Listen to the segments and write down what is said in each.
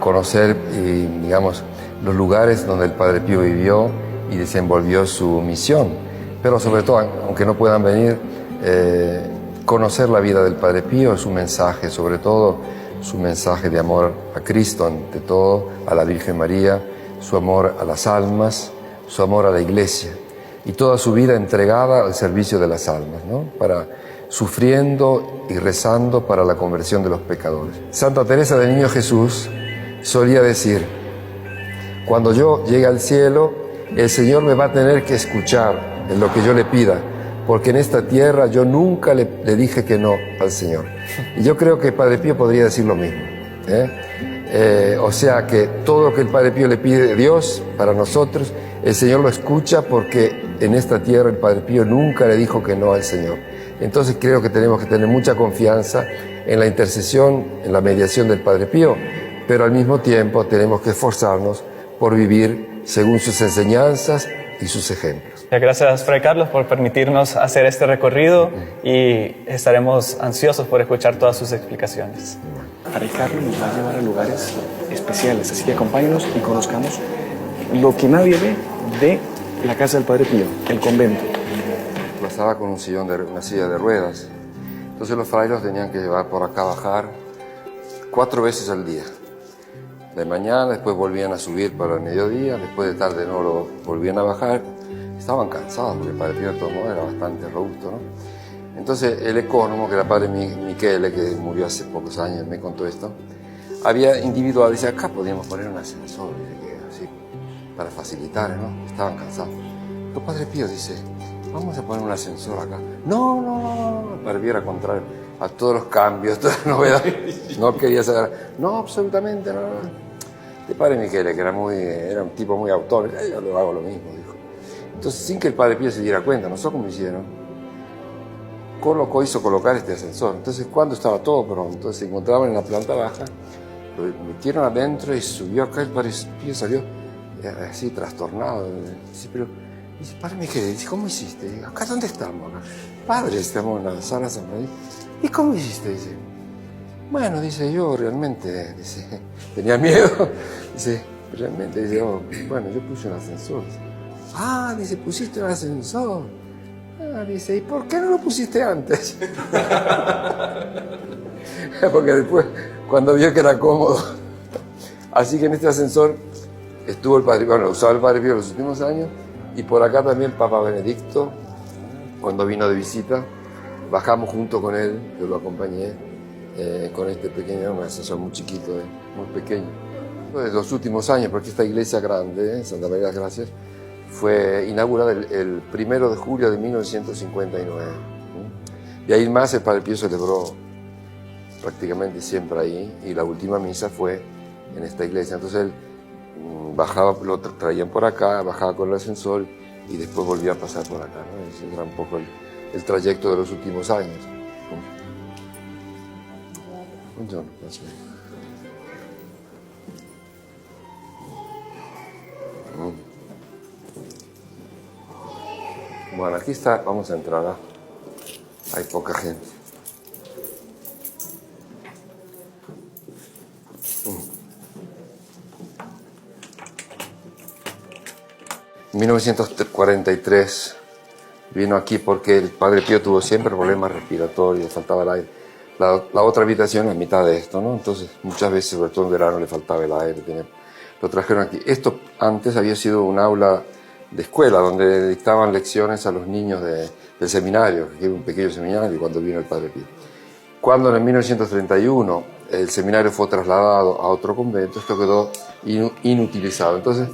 conocer, digamos, los lugares donde el Padre Pío vivió y desenvolvió su misión. Pero sobre todo, aunque no puedan venir, conocer la vida del Padre Pío, su mensaje, sobre todo su mensaje de amor a Cristo, ante todo, a la Virgen María, su amor a las almas, su amor a la Iglesia y toda su vida entregada al servicio de las almas, ¿no? Sufriendo y rezando para la conversión de los pecadores. Santa Teresa del Niño Jesús solía decir: cuando yo llegue al cielo, el Señor me va a tener que escuchar en lo que yo le pida, porque en esta tierra yo nunca le dije que no al Señor. Y yo creo que el Padre Pío podría decir lo mismo, o sea que todo lo que el Padre Pío le pide a Dios para nosotros, el Señor lo escucha, porque en esta tierra el Padre Pío nunca le dijo que no al Señor. Entonces creo que tenemos que tener mucha confianza en la intercesión, en la mediación del Padre Pío, pero al mismo tiempo tenemos que esforzarnos por vivir según sus enseñanzas y sus ejemplos. Gracias, Fray Carlos, por permitirnos hacer este recorrido y estaremos ansiosos por escuchar todas sus explicaciones. Fray Carlos nos va a llevar a lugares especiales, así que acompáñenos y conozcamos lo que nadie ve de la casa del Padre Pío, el convento. Pasaba con una silla de ruedas, entonces los frailes tenían que llevar por acá, bajar 4 veces al día. De mañana, después volvían a subir para el mediodía, después de tarde no lo volvían a bajar. Estaban cansados porque el Padre Pío de todos modos era bastante robusto, ¿no? Entonces el ecónomo, que era el Padre Michele, que murió hace pocos años, me contó esto, había individual, dice, acá podíamos poner un ascensor, así, para facilitar, ¿no? Estaban cansados. El Padre Pío dice, vamos a poner un ascensor acá. No. El Padre Pío era contrario a todos los cambios, todas las novedades. No quería saber, no, absolutamente no. El Padre Michele, que era un tipo muy autor, yo lo hago lo mismo, dijo. Entonces, sin que el Padre Pío se diera cuenta, no sé cómo hicieron, hizo colocar este ascensor. Entonces, cuando estaba todo pronto, se encontraban en la planta baja, lo metieron adentro y subió acá. El Padre Pío salió así trastornado. Dice, Padre Michele, dice, ¿cómo hiciste? Dice, ¿acá dónde estamos? Acá. Padre, estamos en la sala San Francisco. ¿Y cómo hiciste? Dice, bueno, dice, yo realmente, dice, tenía miedo. Dice, realmente, dice, bueno, yo puse un ascensor. Dice, pusiste un ascensor. Dice, ¿y por qué no lo pusiste antes? Porque después, cuando vio que era cómodo. Así que en este ascensor estuvo el Padre Pío, usaba el Padre Pío en los últimos años, y por acá también el Papa Benedicto, cuando vino de visita, bajamos junto con él, yo lo acompañé, con este pequeño, un ascensor muy chiquito, muy pequeño. Entonces, los últimos años, porque esta iglesia grande, Santa María de las Gracias, fue inaugurada el 1 de julio de 1959. De ahí más el Padre Pío celebró prácticamente siempre ahí, y la última misa fue en esta iglesia. Entonces él bajaba, lo traían por acá, bajaba con el ascensor y después volvía a pasar por acá, ¿no? Ese era un poco el trayecto de los últimos años. Buongiorno, gracias. Bueno, aquí está, vamos a entrar, ¿eh? Hay poca gente. En 1943 vino aquí porque el Padre Pío tuvo siempre problemas respiratorios, faltaba el aire. La otra habitación es a mitad de esto, ¿no? Entonces muchas veces, sobre todo en verano, le faltaba el aire. Lo trajeron aquí. Esto antes había sido un aula de escuela donde dictaban lecciones a los niños del seminario, que era un pequeño seminario cuando vino el Padre Pío. Cuando en 1931 el seminario fue trasladado a otro convento, esto quedó inutilizado. Entonces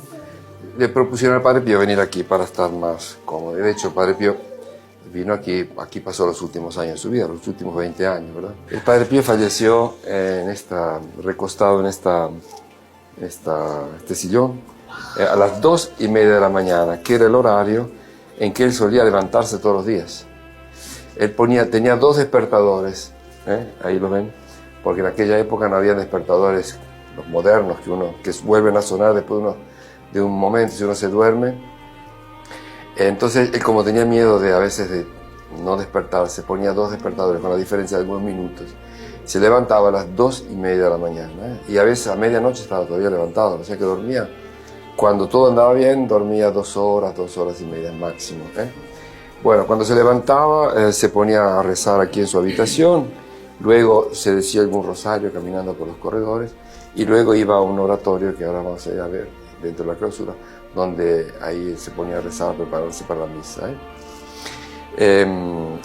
le propusieron al Padre Pío venir aquí para estar más cómodo. De hecho, el Padre Pío vino aquí pasó los últimos años de su vida, los últimos 20 años, ¿verdad? El Padre Pío falleció recostado en este sillón a las 2:30 de la mañana, que era el horario en que él solía levantarse todos los días. Él tenía 2 despertadores, ahí lo ven, porque en aquella época no había despertadores, los modernos, que vuelven a sonar después de un momento, si uno se duerme. Entonces él, como tenía miedo a veces de no despertarse, ponía 2 despertadores con la diferencia de algunos minutos. se levantaba a las 2:30 de la mañana, y a veces a medianoche estaba todavía levantado, o sea que dormía. Cuando todo andaba bien, dormía 2 horas, 2 horas y media máximo. Bueno, cuando se levantaba, se ponía a rezar aquí en su habitación, luego se decía algún rosario caminando por los corredores, y luego iba a un oratorio que ahora vamos a ir a ver dentro de la clausura, donde ahí se ponía a rezar, a prepararse para la misa.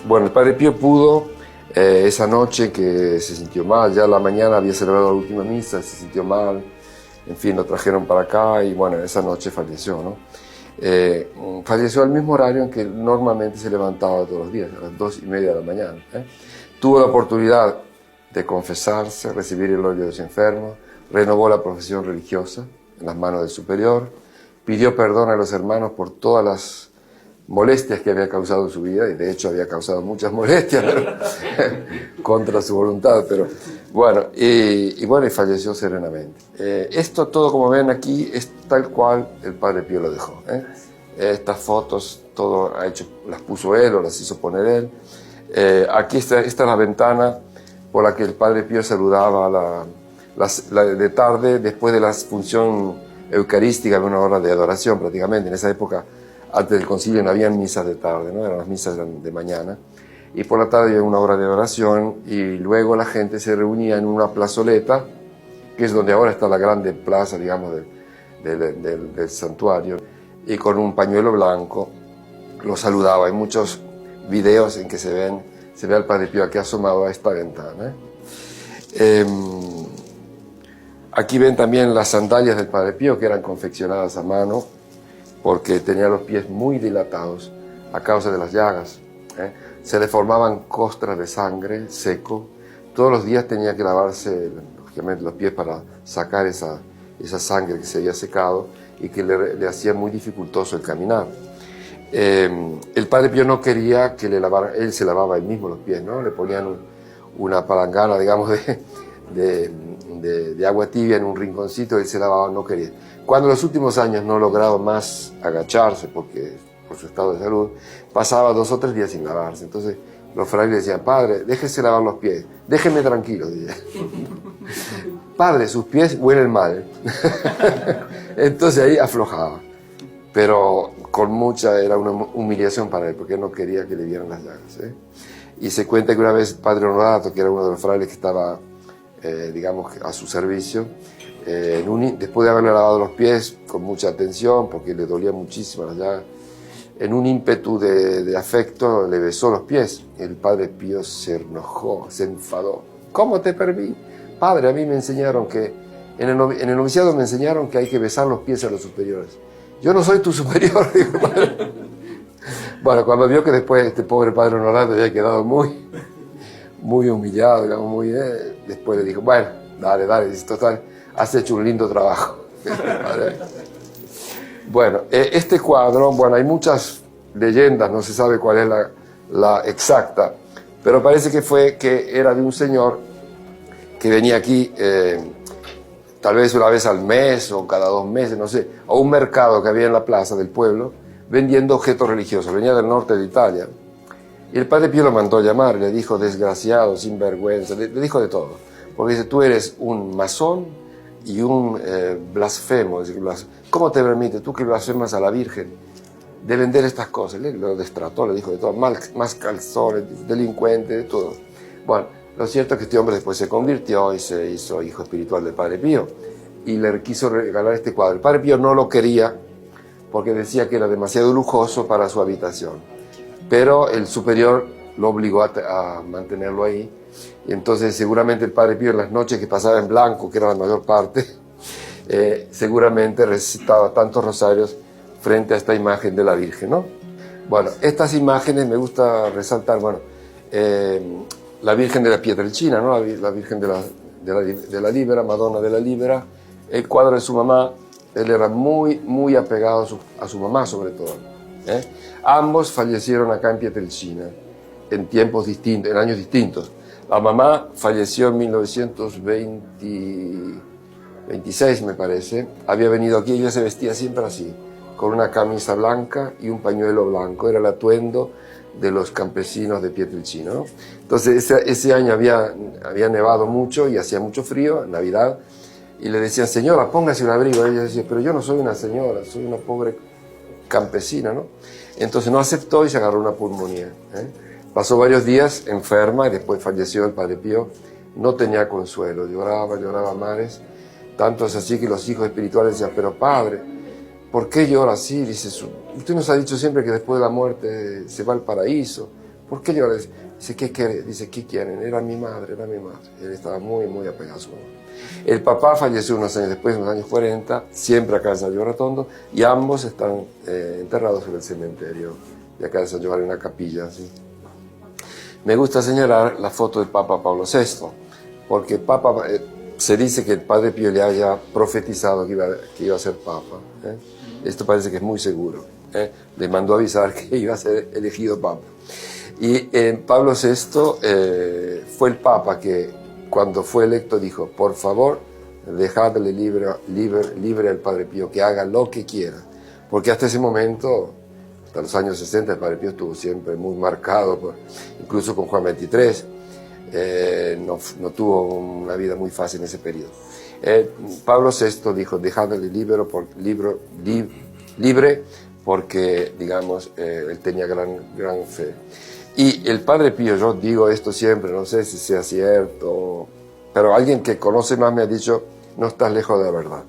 Bueno, el Padre Pío pudo, esa noche que se sintió mal, ya a la mañana había celebrado la última misa, se sintió mal, en fin, lo trajeron para acá y bueno, esa noche falleció, ¿no? Falleció al mismo horario en que normalmente se levantaba todos los días, a las 2:30 de la mañana. Tuvo la oportunidad de confesarse, recibir el óleo de los enfermos, renovó la profesión religiosa en las manos del superior, pidió perdón a los hermanos por todas las molestias que había causado en su vida, y de hecho había causado muchas molestias, pero contra su voluntad, pero bueno, y falleció serenamente. Esto todo, como ven aquí, es tal cual el Padre Pío lo dejó. Estas fotos, todo las puso él o las hizo poner él. Aquí esta es la ventana por la que el Padre Pío saludaba de tarde, después de la función eucarística, de una hora de adoración prácticamente. En esa época, antes del concilio, no habían misas de tarde, ¿no? Eran las misas de mañana. Y por la tarde había una hora de adoración, y luego la gente se reunía en una plazoleta, que es donde ahora está la grande plaza, digamos, del santuario, y con un pañuelo blanco lo saludaba. Hay muchos videos en que se ve al Padre Pío aquí asomado a esta ventana. Aquí ven también las sandalias del Padre Pío, que eran confeccionadas a mano, porque tenía los pies muy dilatados a causa de las llagas. Se le formaban costras de sangre seco. Todos los días tenía que lavarse, lógicamente, los pies para sacar esa sangre que se había secado y que le hacía muy dificultoso el caminar. El Padre Pío no quería que le lavara, él se lavaba él mismo los pies, ¿no? Le ponían una palangana, digamos, de agua tibia en un rinconcito, él se lavaba, no quería. Cuando en los últimos años no lograba más agacharse por su estado de salud, pasaba 2 o 3 días sin lavarse. Entonces los frailes decían: padre, déjese lavar los pies, déjeme tranquilo, decía. Padre, sus pies huelen mal. Entonces ahí aflojaba. Pero era una humillación para él, porque él no quería que le vieran las llagas. Y se cuenta que una vez el Padre Honorato, que era uno de los frailes que estaba, digamos, a su servicio, después de haberle lavado los pies con mucha atención, porque le dolía muchísimo las llagas, en un ímpetu de afecto le besó los pies. El Padre Pío se enojó, se enfadó. ¿Cómo te permití? Padre, a mí me enseñaron que, en el noviciado me enseñaron que hay que besar los pies a los superiores. Yo no soy tu superior, dijo padre. Bueno, cuando vio que después este pobre Padre Honorato había quedado muy humillado, digamos, después le dijo: bueno, dale, total, has hecho un lindo trabajo. Bueno, este cuadro, hay muchas leyendas, no se sabe cuál es la exacta, pero parece que era de un señor que venía aquí tal vez una vez al mes o cada 2 meses, no sé, a un mercado que había en la plaza del pueblo vendiendo objetos religiosos. Venía del norte de Italia. Y el Padre Pío lo mandó a llamar, le dijo: desgraciado, sinvergüenza, le dijo de todo. Porque dice: tú eres un masón y un blasfemo. ¿Cómo te permite, tú que blasfemas a la Virgen, de vender estas cosas? Lo destrató, le dijo de todo: más calzones, delincuente, de todo. Bueno, lo cierto es que este hombre después se convirtió y se hizo hijo espiritual del Padre Pío, y le quiso regalar este cuadro. El Padre Pío no lo quería porque decía que era demasiado lujoso para su habitación, pero el superior lo obligó a mantenerlo ahí. Y entonces seguramente el Padre Pío, en las noches que pasaba en blanco, que era la mayor parte, seguramente recitaba tantos rosarios frente a esta imagen de la Virgen, ¿no? Bueno, estas imágenes me gusta resaltar, la Virgen de la Pietrelcina, ¿no? La Virgen de la Libera, Madonna de la Libera, el cuadro de su mamá. Él era muy apegado a su mamá, sobre todo. Ambos fallecieron acá en Pietrelcina, en tiempos distintos, en años distintos. La mamá falleció en 1926, me parece. Había venido aquí, ella se vestía siempre así, con una camisa blanca y un pañuelo blanco. Era el atuendo de los campesinos de Pietrelcina, ¿no? Entonces ese año había nevado mucho y hacía mucho frío, en Navidad, y le decían, señora, póngase un abrigo. Ella decía, pero yo no soy una señora, soy una pobre campesina, ¿no? Entonces no aceptó y se agarró una pulmonía, ¿eh? Pasó varios días enferma y después falleció el Padre Pío. No tenía consuelo, lloraba a mares. Tanto es así que los hijos espirituales decían, pero padre, ¿por qué llora así? Dice, usted nos ha dicho siempre que después de la muerte se va al paraíso. ¿Por qué llora? Dice, ¿qué quiere? Dice, ¿qué quieren? Era mi madre. Él estaba muy, muy apegado a su mamá. El papá falleció unos años después, en los años 40, siempre acá en San Giovanni Rotondo, y ambos están enterrados en el cementerio de acá de San Giovanni, en una capilla, ¿sí? Me gusta señalar la foto del Papa Pablo VI, porque se dice que el Padre Pío le haya profetizado que iba a ser Papa, ¿eh? Esto parece que es muy seguro, ¿eh? Le mandó avisar que iba a ser elegido Papa. Y Pablo VI fue el Papa que, cuando fue electo, dijo, por favor, dejadle libre al Padre Pío, que haga lo que quiera. Porque hasta ese momento, hasta los años 60, el Padre Pío estuvo siempre muy marcado, incluso con Juan XXIII, no tuvo una vida muy fácil en ese periodo. Pablo VI dijo, dejadle libre, porque, digamos, él tenía gran fe. Y el Padre Pío, yo digo esto siempre, no sé si sea cierto, pero alguien que conoce más me ha dicho, no estás lejos de la verdad,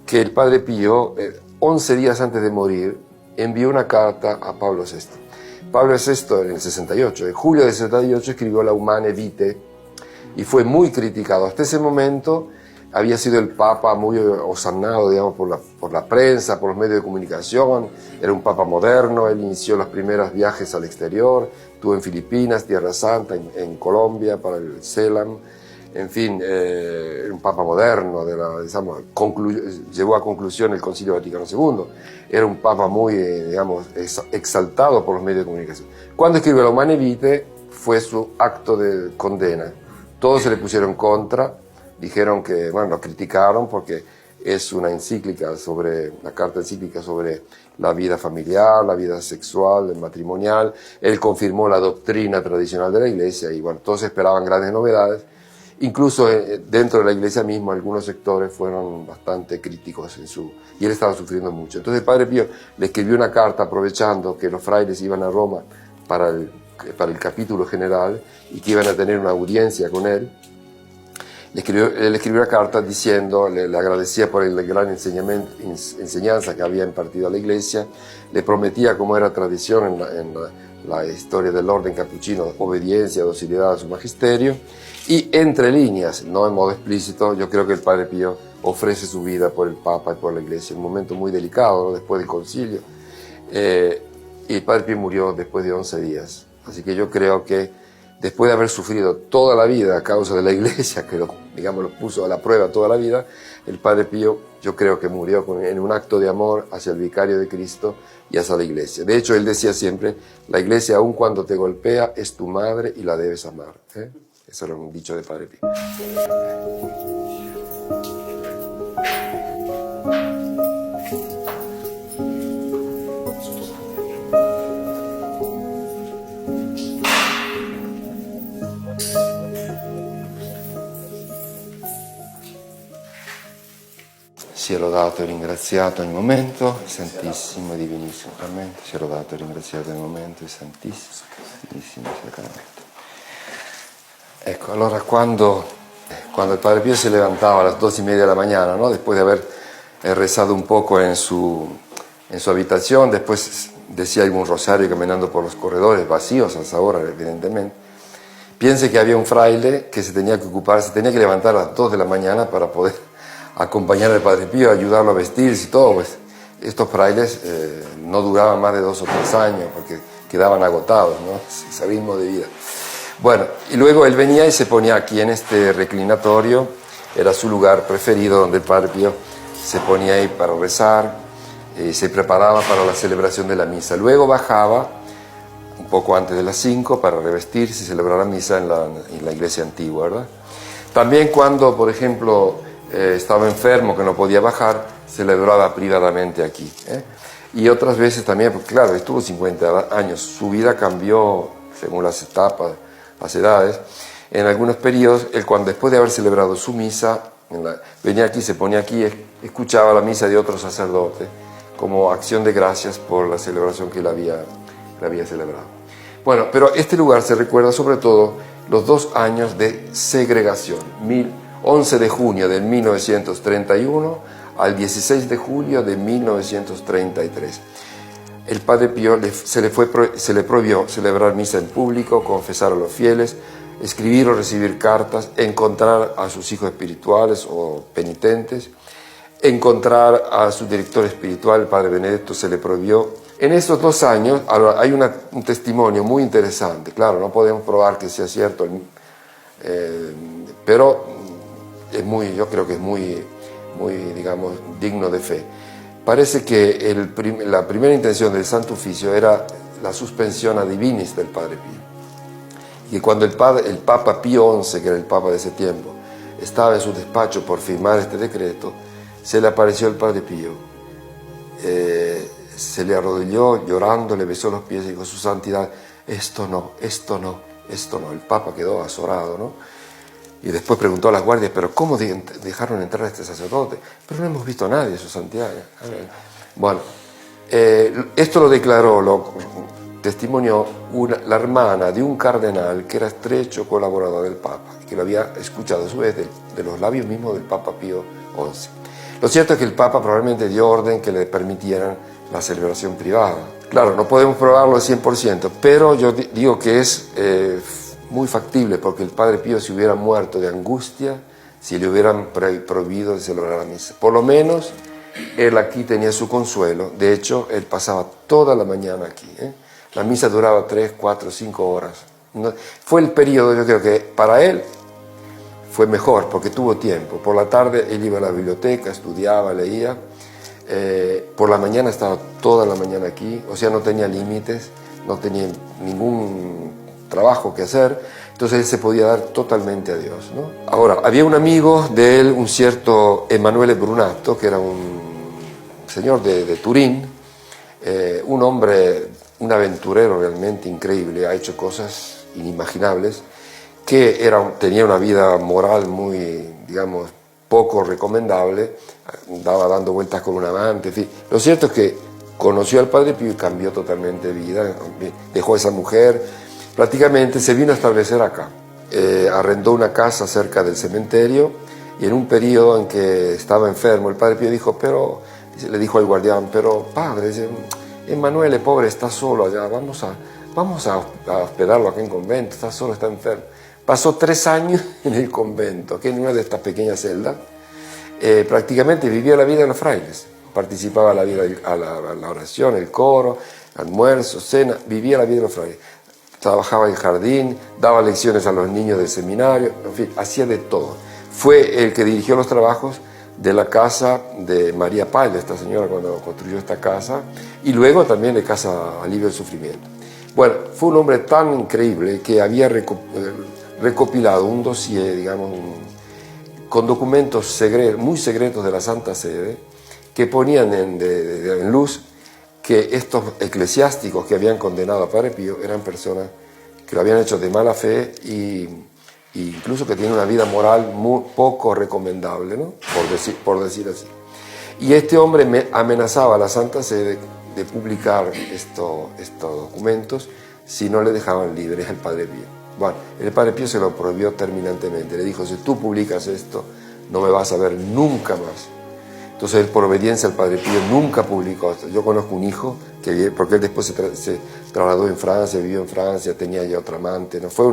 que el Padre Pío, 11 días antes de morir, envió una carta a Pablo VI. Pablo VI, en el 68, en julio del 68, escribió la Humane Vitae y fue muy criticado. Hasta ese momento había sido el Papa muy osannado, digamos, por la prensa, por los medios de comunicación. Era un Papa moderno, él inició los primeros viajes al exterior, estuvo en Filipinas, Tierra Santa, en Colombia, para el CELAM. En fin, un Papa moderno, llevó a conclusión el Concilio Vaticano II. Era un Papa muy, digamos, exaltado por los medios de comunicación. Cuando escribió la Humane Vitae, fue su acto de condena. Todos se le pusieron contra, dijeron que, bueno, lo criticaron porque es una carta encíclica sobre la vida familiar, la vida sexual, matrimonial. Él confirmó la doctrina tradicional de la Iglesia y, bueno, todos esperaban grandes novedades. Incluso dentro de la Iglesia misma, algunos sectores fueron bastante críticos y él estaba sufriendo mucho. Entonces el Padre Pío le escribió una carta aprovechando que los frailes iban a Roma para el capítulo general y que iban a tener una audiencia con él. Le escribió una carta diciendo, le agradecía por la gran enseñanza que había impartido a la Iglesia, le prometía, como era tradición en la historia del orden capuchino, obediencia, docilidad a su magisterio, y entre líneas, no en modo explícito, yo creo que el Padre Pío ofrece su vida por el Papa y por la Iglesia, un momento muy delicado, ¿no? Después del concilio, y el Padre Pío murió después de 11 días, así que yo creo que después de haber sufrido toda la vida a causa de la Iglesia, que lo puso a la prueba toda la vida, el Padre Pío, yo creo que murió en un acto de amor hacia el vicario de Cristo y hacia la Iglesia. De hecho, él decía siempre, la Iglesia, aun cuando te golpea, es tu madre y la debes amar, ¿eh? Eso era un dicho de Padre Pío. Sia lodato e ringraziato ogni momento, Santissimo e Divinissimo Sacramento. Sia lodato e ringraziato ogni momento, Santissimo e Divinissimo Sacramento. Ecco, allora quando el Padre Pío se levantaba a las 2:30 de la mañana, ¿no? Después de haber rezado un poco en su habitación, después decía algún rosario caminando por los corredores, vacíos a esa hora, evidentemente, piense que había un fraile que se tenía que levantar a las 2 de la mañana para poder acompañar al Padre Pío, ayudarlo a vestirse y todo. Pues estos frailes no duraban más de 2 o 3 años porque quedaban agotados, ¿no? Ese ritmo de vida. Bueno, y luego él venía y se ponía aquí en este reclinatorio, era su lugar preferido donde el Padre Pío se ponía ahí para rezar, se preparaba para la celebración de la misa. Luego bajaba un poco antes de las 5 para revestirse y celebrar la misa en la iglesia antigua, ¿verdad? También cuando, por ejemplo, estaba enfermo, que no podía bajar, celebraba privadamente aquí, ¿eh? Y otras veces también, porque claro, estuvo 50 años, su vida cambió según las etapas, las edades. En algunos periodos, él cuando después de haber celebrado su misa, venía aquí, se ponía aquí, escuchaba la misa de otro sacerdote, como acción de gracias por la celebración que él había celebrado. Bueno, pero este lugar se recuerda sobre todo los 2 años de segregación, 11 de junio de 1931 al 16 de julio de 1933. El Padre Pío se le prohibió celebrar misa en público, confesar a los fieles, escribir o recibir cartas, encontrar a sus hijos espirituales o penitentes, encontrar a su director espiritual, el Padre Benedetto, se le prohibió. En estos 2 años hay un testimonio muy interesante, claro, no podemos probar que sea cierto, pero yo creo que es muy, digamos, digno de fe. Parece que la primera intención del Santo Oficio era la suspensión a divinis del Padre Pío. Y cuando el Papa Pío XI, que era el Papa de ese tiempo, estaba en su despacho por firmar este decreto, se le apareció el Padre Pío, se le arrodilló llorando, le besó los pies y dijo: su santidad, esto no. El Papa quedó azorado, ¿no? Y después preguntó a las guardias: ¿pero cómo dejaron entrar a este sacerdote? Pero no hemos visto a nadie, su santidad. Bueno, esto lo declaró, lo testimonió la hermana de un cardenal que era estrecho colaborador del Papa, que lo había escuchado a su vez de los labios mismos del Papa Pío XI. Lo cierto es que el Papa probablemente dio orden que le permitieran la celebración privada. Claro, no podemos probarlo al 100%, pero yo digo que es muy factible, porque el Padre Pío se hubiera muerto de angustia si le hubieran prohibido de celebrar la misa. Por lo menos él aquí tenía su consuelo. De hecho, él pasaba toda la mañana aquí. La misa duraba 3, 4, 5 horas. Fue el periodo, yo creo que para él fue mejor, porque tuvo tiempo. Por la tarde él iba a la biblioteca, estudiaba, leía. Por la mañana estaba toda la mañana aquí, o sea, no tenía límites, no tenía ningún trabajo que hacer, entonces él se podía dar totalmente a Dios, ¿no? Ahora, había un amigo de él, un cierto Emanuele Brunato, que era un señor de Turín, un hombre, un aventurero realmente increíble, ha hecho cosas inimaginables, que tenía una vida moral muy, digamos, poco recomendable, andaba dando vueltas con un amante, en fin. Lo cierto es que conoció al Padre Pío y cambió totalmente de vida, dejó a esa mujer, prácticamente se vino a establecer acá. Arrendó una casa cerca del cementerio y en un periodo en que estaba enfermo, el Padre Pío le dijo al guardián: pero padre, Emanuele, pobre, está solo allá, vamos a hospedarlo acá en convento, está solo, está enfermo. Pasó 3 años en el convento, que en una de estas pequeñas celdas, prácticamente vivía la vida de los frailes, participaba a la oración, el coro, almuerzo, cena, vivía la vida de los frailes. Trabajaba en el jardín, daba lecciones a los niños del seminario, en fin, hacía de todo. Fue el que dirigió los trabajos de la casa de María Palla, esta señora, cuando construyó esta casa, y luego también de Casa Alivio del Sufrimiento. Bueno, fue un hombre tan increíble que había recopilado un dossier, digamos, con documentos muy secretos de la Santa Sede, que ponían en luz que estos eclesiásticos que habían condenado a Padre Pío eran personas que lo habían hecho de mala fe e incluso que tienen una vida moral muy poco recomendable, ¿no? por decir así. Y este hombre amenazaba a la Santa Sede de publicar estos documentos si no le dejaban libre al Padre Pío. Bueno, el Padre Pío se lo prohibió terminantemente. Le dijo: si tú publicas esto, no me vas a ver nunca más. Entonces él, por obediencia al Padre Pío, nunca publicó esto. Yo conozco un hijo, porque él después se trasladó en Francia, vivió en Francia, tenía ya otra amante. No fue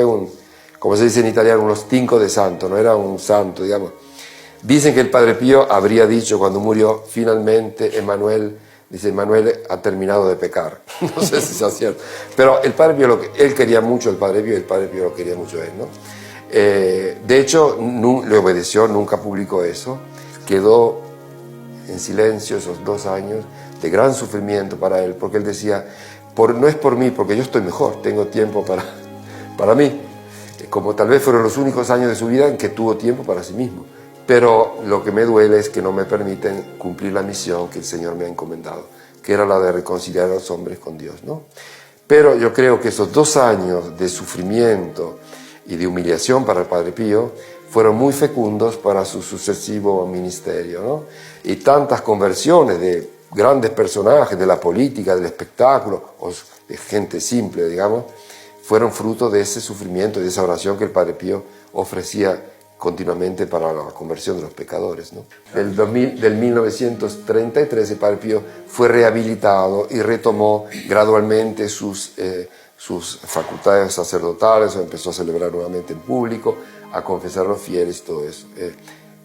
un, como se dice en italiano, uno stinco de santo, no era un santo, digamos. Dicen que el Padre Pío habría dicho cuando murió: finalmente Emanuele ha terminado de pecar. No sé si es cierto. Pero el Padre Pío, él quería mucho al Padre Pío y el Padre Pío lo quería mucho a él, ¿no? De hecho, le obedeció, nunca publicó eso. Quedó en silencio esos 2 años de gran sufrimiento para él, porque él decía: no es por mí, porque yo estoy mejor, tengo tiempo para mí. Como tal vez fueron los únicos años de su vida en que tuvo tiempo para sí mismo. Pero lo que me duele es que no me permiten cumplir la misión que el Señor me ha encomendado. que era la de reconciliar a los hombres con Dios, ¿no? Pero yo creo que esos 2 años de sufrimiento y de humillación para el Padre Pío fueron muy fecundos para su sucesivo ministerio, ¿no? Y tantas conversiones de grandes personajes de la política, del espectáculo, o de gente simple, digamos, fueron fruto de ese sufrimiento y de esa oración que el Padre Pío ofrecía continuamente para la conversión de los pecadores, ¿no? Del 1933 el Padre Pío fue rehabilitado y retomó gradualmente sus facultades sacerdotales, empezó a celebrar nuevamente en público, a confesar a los fieles y todo eso.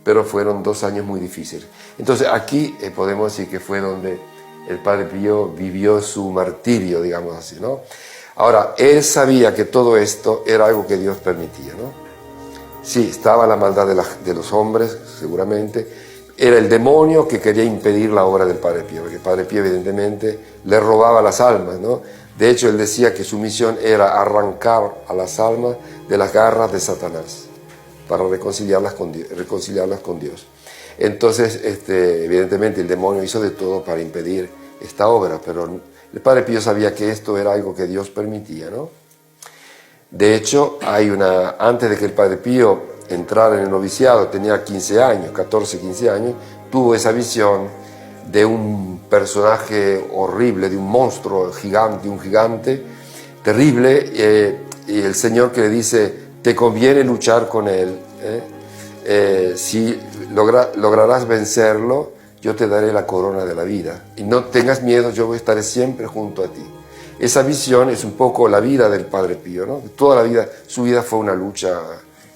Pero fueron 2 años muy difíciles. Entonces aquí podemos decir que fue donde el Padre Pío vivió su martirio, digamos así, ¿no? Ahora, él sabía que todo esto era algo que Dios permitía, ¿no? Sí, estaba la maldad de los hombres, seguramente. Era el demonio que quería impedir la obra del Padre Pío, porque el Padre Pío evidentemente le robaba las almas, ¿no? De hecho, él decía que su misión era arrancar a las almas de las garras de Satanás para reconciliarlas con Dios. Entonces, evidentemente, el demonio hizo de todo para impedir esta obra, pero el Padre Pío sabía que esto era algo que Dios permitía, ¿no? De hecho, antes de que el Padre Pío entrara en el noviciado, tenía 15 años, 14, 15 años, tuvo esa visión de un personaje horrible, de un monstruo gigante, un gigante terrible, y el Señor que le dice, te conviene luchar con él, si lograrás vencerlo, yo te daré la corona de la vida, y no tengas miedo, yo estaré siempre junto a ti. Esa visión es un poco la vida del Padre Pío, ¿no? Toda la vida, su vida fue una lucha.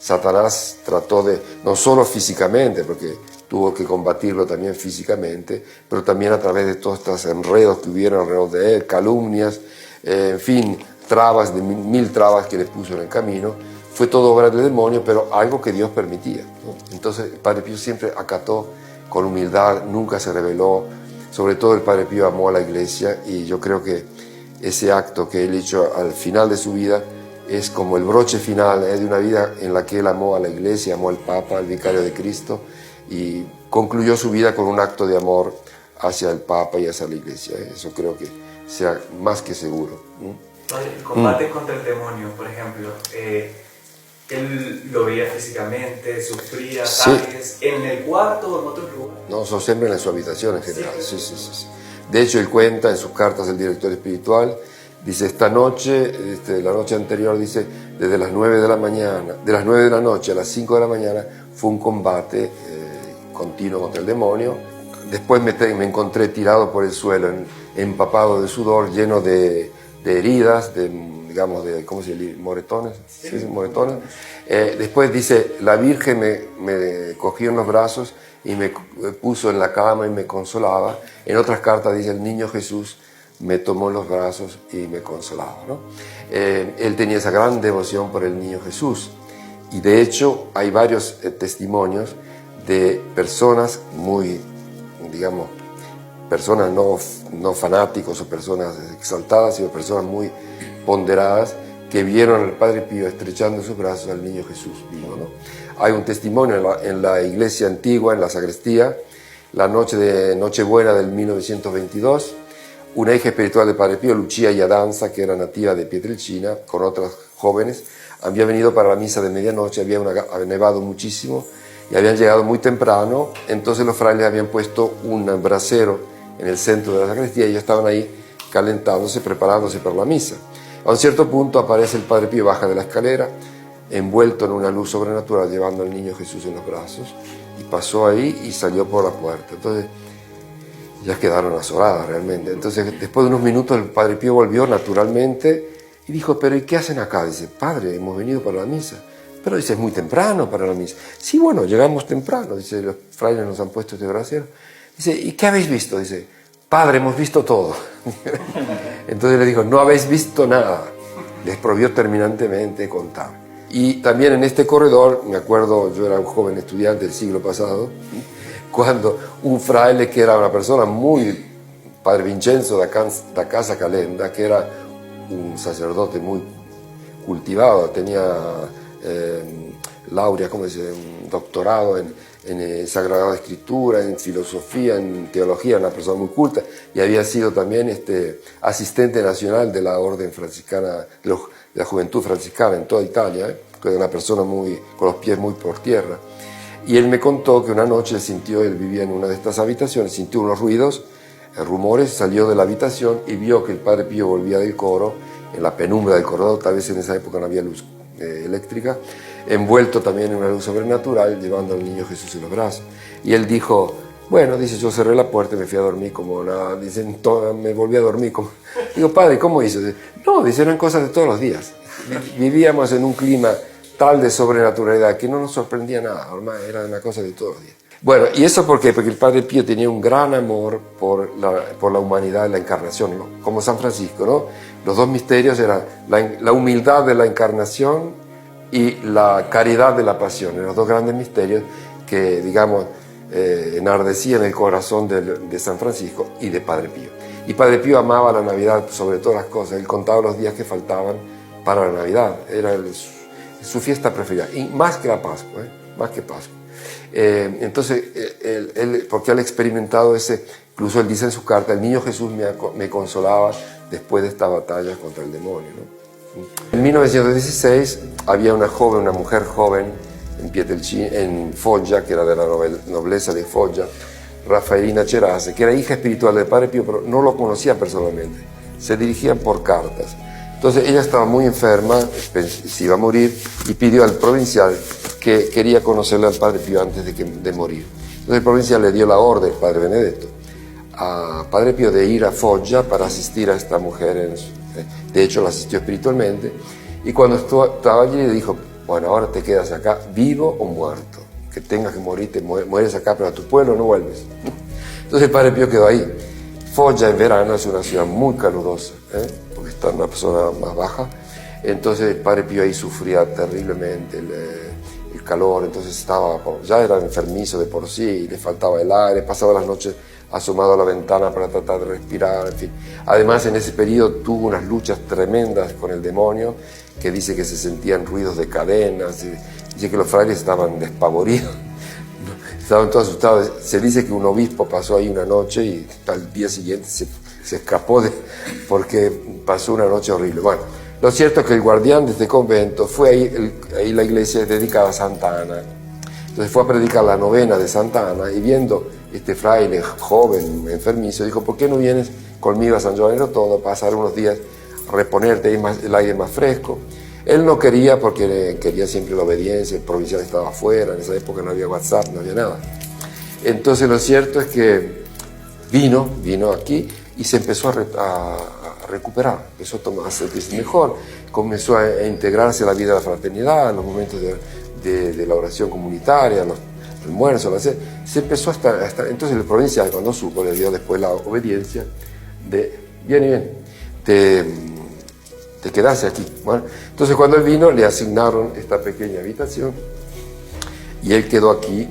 Satanás trató de, no solo físicamente, porque tuvo que combatirlo también físicamente, pero también a través de todos estos enredos que hubieron alrededor de él, calumnias, en fin, trabas, de mil trabas que le puso en el camino. Fue todo obra del demonio, pero algo que Dios permitía, ¿no? Entonces el Padre Pío siempre acató con humildad, nunca se rebeló. Sobre todo el Padre Pío amó a la Iglesia, y yo creo que ese acto que él hizo al final de su vida es como el broche final de una vida en la que él amó a la Iglesia, amó al Papa, al Vicario de Cristo, y concluyó su vida con un acto de amor hacia el Papa y hacia la Iglesia. Eso creo que sea más que seguro. El combate contra el demonio, por ejemplo, él lo veía físicamente, sufría ataques, en el cuarto o en otro lugar. No, son siempre en su habitación en general. Sí. De hecho, él cuenta en sus cartas del director espiritual, dice, esta noche, la noche anterior, dice, desde las 9 de la mañana, de las 9 de la noche a las 5 de la mañana, fue un combate continuo contra el demonio. Después me encontré tirado por el suelo, empapado de sudor, lleno de heridas, digamos, ¿cómo se dice? Moretones. ¿Sí? Moretones. Después dice, la Virgen me cogió en los brazos y me puso en la cama y me consolaba. En otras cartas dice, el niño Jesús me tomó en los brazos y me consolaba, ¿no? Él tenía esa gran devoción por el niño Jesús, y de hecho hay varios testimonios de personas muy, digamos, personas no fanáticos o personas exaltadas, sino personas muy ponderadas que vieron al Padre Pío estrechando en sus brazos al niño Jesús vivo, ¿no? Hay un testimonio en la iglesia antigua, en la sacristía, la noche de Nochebuena del 1922, una hija espiritual del Padre Pío, Lucia Iadanza, que era nativa de Pietrelcina, con otras jóvenes, había venido para la misa de medianoche, había nevado muchísimo y habían llegado muy temprano. Entonces los frailes habían puesto un brasero en el centro de la sacristía y ellos estaban ahí calentándose, preparándose para la misa. A un cierto punto aparece el Padre Pío, baja de la escalera, envuelto en una luz sobrenatural, llevando al niño Jesús en los brazos, y pasó ahí y salió por la puerta. Entonces ya quedaron azoradas realmente. Entonces después de unos minutos el Padre Pío volvió naturalmente y dijo, pero ¿y qué hacen acá? Dice, Padre, hemos venido para la misa. Pero dice, es muy temprano para la misa. Sí, bueno, llegamos temprano. Dice, los frailes nos han puesto este brasero. Dice, ¿y qué habéis visto? Dice, Padre, hemos visto todo. Entonces le dijo, no habéis visto nada. Les prohibió terminantemente contar. Y también en este corredor, me acuerdo, yo era un joven estudiante del siglo pasado, cuando un fraile que era una persona muy, Padre Vincenzo da Casa Calenda, que era un sacerdote muy cultivado, tenía laurea, ¿cómo se dice?, un doctorado en Sagrada Escritura, en filosofía, en teología, una persona muy culta, y había sido también asistente nacional de la orden franciscana, de la juventud franciscana en toda Italia, una persona con los pies muy por tierra. Y él me contó que una noche él vivía en una de estas habitaciones, sintió unos ruidos, rumores, salió de la habitación y vio que el Padre Pío volvía del coro, en la penumbra del corredor, tal vez en esa época no había luz eléctrica, envuelto también en una luz sobrenatural, llevando al niño Jesús en los brazos. Y él dijo, bueno, dice, yo cerré la puerta y me fui a dormir como nada, dice, me volví a dormir como... Digo, padre, ¿cómo hizo? Dice, no, dice, eran cosas de todos los días. Vivíamos en un clima tal de sobrenaturalidad que no nos sorprendía nada, era una cosa de todos los días. Bueno, ¿y eso por qué? Porque el Padre Pío tenía un gran amor por la humanidad y la encarnación, ¿no? Como San Francisco, ¿no? Los dos misterios eran la humildad de la encarnación y la caridad de la pasión, eran los dos grandes misterios que, digamos, enardecían el corazón de San Francisco y de Padre Pío. Y Padre Pío amaba la Navidad sobre todas las cosas, él contaba los días que faltaban para la Navidad, era su fiesta preferida, y más que la Pascua, más que Pascua. Entonces, porque él ha experimentado incluso él dice en su carta, el niño Jesús me consolaba después de esta batalla contra el demonio, ¿no? En 1916 había una mujer joven en Foggia, que era de la nobleza de Foggia, Rafaelina Cerase, que era hija espiritual del Padre Pío, pero no lo conocía personalmente, se dirigían por cartas. Entonces ella estaba muy enferma, se iba a morir, y pidió al provincial que quería conocerle al Padre Pío antes de morir. Entonces el provincial le dio la orden, el Padre Benedetto, a Padre Pío de ir a Foggia para asistir a esta mujer. De hecho, la asistió espiritualmente, y cuando estaba allí le dijo, bueno, ahora te quedas acá, vivo o muerto, que tengas que morir, mueres acá, pero a tu pueblo no vuelves. Entonces el Padre Pío quedó ahí. Foggia en verano es una ciudad muy calurosa, porque está en una zona más baja, entonces el Padre Pío ahí sufría terriblemente el calor, entonces ya era enfermizo de por sí, y le faltaba el aire, pasaba las noches asomado a la ventana para tratar de respirar, en fin. Además, en ese periodo tuvo unas luchas tremendas con el demonio, que dice que se sentían ruidos de cadenas, dice que los frailes estaban despavoridos, estaban todos asustados. Se dice que un obispo pasó ahí una noche y al día siguiente se escapó porque pasó una noche horrible. Bueno, lo cierto es que el guardián de este convento fue ahí la iglesia es dedicada a Santa Ana. Entonces fue a predicar la novena de Santa Ana y viendo este fraile joven, enfermizo, dijo, ¿por qué no vienes conmigo a San Giovanni Rotondo, pasar unos días, reponerte el aire más fresco? Él no quería porque quería siempre la obediencia, el provincial estaba afuera, en esa época no había WhatsApp, no había nada. Entonces lo cierto es que vino aquí y se empezó a recuperar, empezó a sentirse mejor, comenzó a integrarse a la vida de la fraternidad, en los momentos de la oración comunitaria, los almuerzos, se empezó a estar. Entonces el provincial, cuando supo, le dio después la obediencia de, bien, te quedaste aquí. Bueno, entonces cuando él vino le asignaron esta pequeña habitación y él quedó aquí